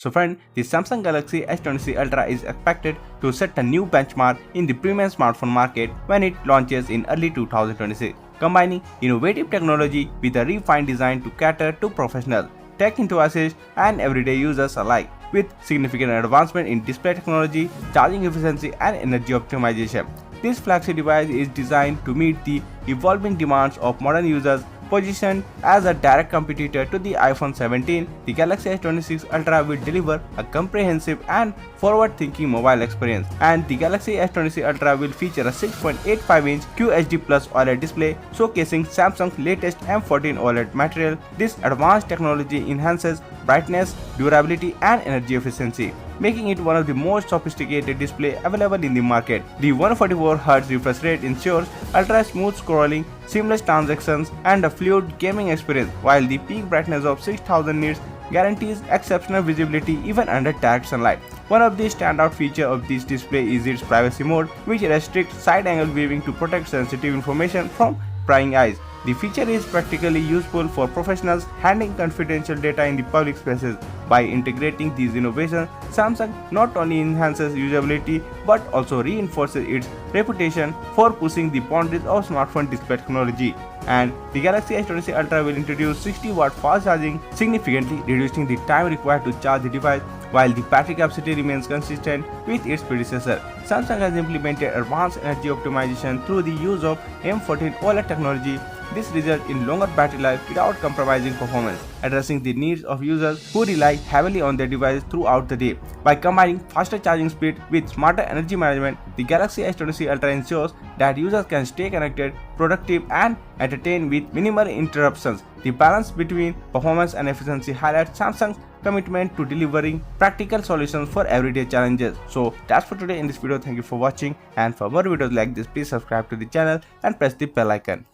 So friend, the Samsung Galaxy S26 Ultra is expected to set a new benchmark in the premium smartphone market when it launches in early 2026, combining innovative technology with a refined design to cater to professionals, tech enthusiasts and everyday users alike, with significant advancement in display technology, charging efficiency and energy optimization. This flagship device is designed to meet the evolving demands of modern users. Positioned as a direct competitor to the iPhone 17, the Galaxy S26 Ultra will deliver a comprehensive and forward-thinking mobile experience, and the Galaxy S26 Ultra will feature a 6.85-inch QHD Plus OLED display showcasing Samsung's latest M14 OLED material. This advanced technology enhances brightness, durability and energy efficiency, making it one of the most sophisticated displays available in the market. The 144Hz refresh rate ensures ultra-smooth scrolling, seamless transactions, and a fluid gaming experience, while the peak brightness of 6000 nits guarantees exceptional visibility even under direct sunlight. One of the standout features of this display is its privacy mode, which restricts side-angle viewing to protect sensitive information from prying eyes. The feature is practically useful for professionals handling confidential data in the public spaces. By integrating these innovations, Samsung not only enhances usability but also reinforces its reputation for pushing the boundaries of smartphone display technology. And the Galaxy S26 Ultra will introduce 60-watt fast charging, significantly reducing the time required to charge the device, while the battery capacity remains consistent with its predecessor. Samsung has implemented advanced energy optimization through the use of M14 OLED technology. This results in longer battery life without compromising performance, addressing the needs of users who rely heavily on their devices throughout the day. By combining faster charging speed with smarter energy management, the Galaxy S26 Ultra ensures that users can stay connected, productive and entertained with minimal interruptions. The balance between performance and efficiency highlights Samsung's commitment to delivering practical solutions for everyday challenges. So that's for today in this video. Thank you for watching, and for more videos like this, please subscribe to the channel and press the bell icon.